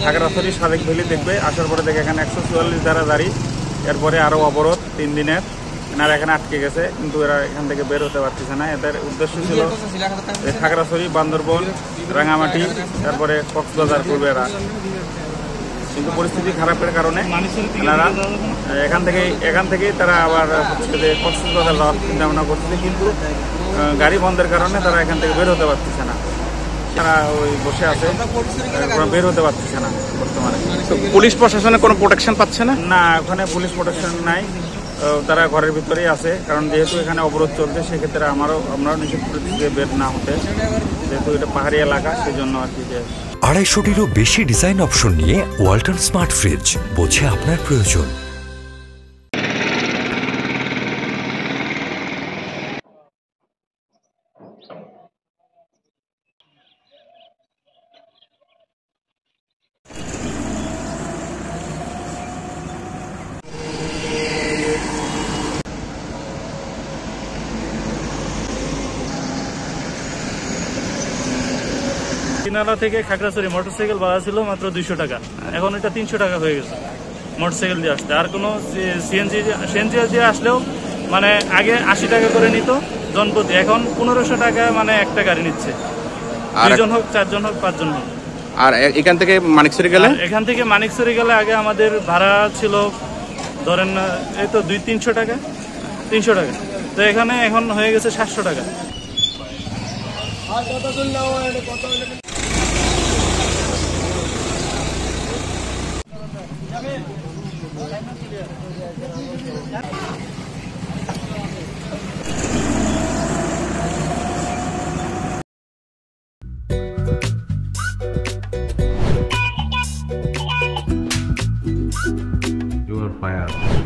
Khagrachari Sadek valley দেখবে, আসার পরে দেখে এখানে 144 ধারা জারি, এরপরে আরও অবরোধ 3 দিনের, এনারা এখানে আটকে গেছে, কিন্তু এরা এখান থেকে বের হতে পারতেছে না। এদের উদ্দেশ্য ছিল খাগড়াছড়ি, বান্দরবন, রাঙামাটি, তারপরে কক্সবাজার করবে এরা, কিন্তু পরিস্থিতি খারাপের কারণে এনারা এখান থেকেই তারা আবার কক্সবাজার যাওয়ার চিন্তা ভাবনা করতেছে, কিন্তু গাড়ি বন্ধের কারণে তারা এখান থেকে বের হতে পারতেছে না। তারা ওই বসে আছে, বের হতে পারতেছে না বর্তমানে। পুলিশ প্রশাসনের কোনো প্রোটেকশন পাচ্ছে না? না, ওখানে পুলিশ প্রোটেকশন নাই, তারা ঘরের ভিতরেই আছে, কারণ যেহেতু এখানে অবরোধ চলছে সেক্ষেত্রে আমরাও নিষেধ করেছি যে বের না হতে, যেহেতু এটা পাহাড়ি এলাকা, সেই জন্য আর কি। 250-টিরও বেশি ডিজাইন অপশন নিয়ে ওয়ালটন স্মার্ট ফ্রিজ, বোঝে আপনার প্রয়োজন। কিনারা থেকে খাগড়াছড়ি মোটরসাইকেল ভাড়া ছিল মাত্র 200 টাকা, এখন এটা 300 টাকা হয়ে গেছে মোটরসাইকেল দিয়ে আসতে। আর কোনো সিএনজি দিয়ে আসলেও মানে আগে 80 টাকা করে নিত জনপ্রতি, এখন 1500 টাকা মানে একটা গাড়ি নিচ্ছে, 2 জন হোক, 4 জন হোক, 5 জন হোক। আর এখান থেকে মানিকছড়ি গেলে আগে আমাদের ভাড়া ছিল ধরেন এই তো 200-300 টাকা, 300 টাকা, তো এখানে এখন হয়ে গেছে 700 টাকা।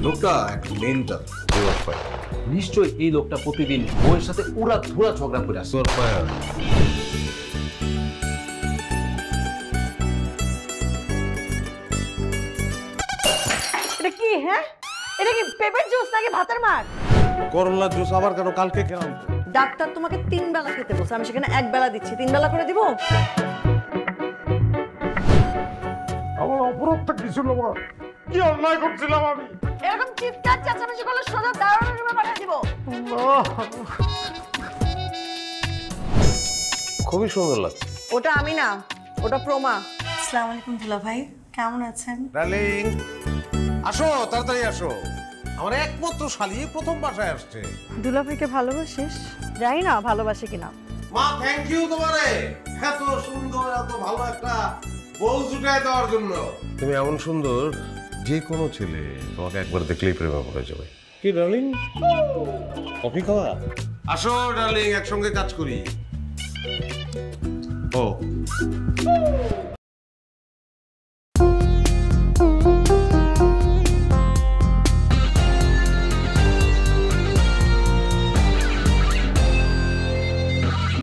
লোকটা একটা মেন্টাল। নিশ্চয়ই এই লোকটা প্রতিদিন বউয়ের সাথে উড়া ধুরা ঝগড়া করে আসে। এটা কি? হ্যাঁ, এটা কি পেঁপের জুস নাকি ভাতের মার? করলা জুস আবার কেন? কালকে খেলাম। ডাক্তার তোমাকে 3 বেলা খেতে বলছে, আমি সেখানে 1 বেলা দিচ্ছি, 3 বেলা করে দিব? আমার অপরাধটা কি ছিল? কি অন্যায় করছিলাম আমি? এরকম চিৎকার চেঁচামেচি করলে সোজা দারোয়ানের রুমে পাঠিয়ে দিব। খুবই সুন্দর লাগছে। ওটা আমি না, ওটা প্রমা। আসসালামু আলাইকুম দুলা ভাই, কেমন আছেন? ডার্লিং, আসো, তাড়াতাড়ি আসো। আমার একমাত্র শালি প্রথম বাসায় আসছে। দুলা ভাইকে ভালোবাসিস? জানি না ভালোবাসে কিনা। মা, থ্যাংক ইউ তোমারে এত সুন্দর, এত ভালো একটা বউ জুটায় দেওয়ার জন্য। তুমি এমন সুন্দর, যে কোনো ছেলে তোমাকে একবার দেখলেই প্রেমে পড়ে যাবে। কি ডার্লিং, কফি খাওয়া? আসো ডার্লিং, একসঙ্গে কাজ করি। ও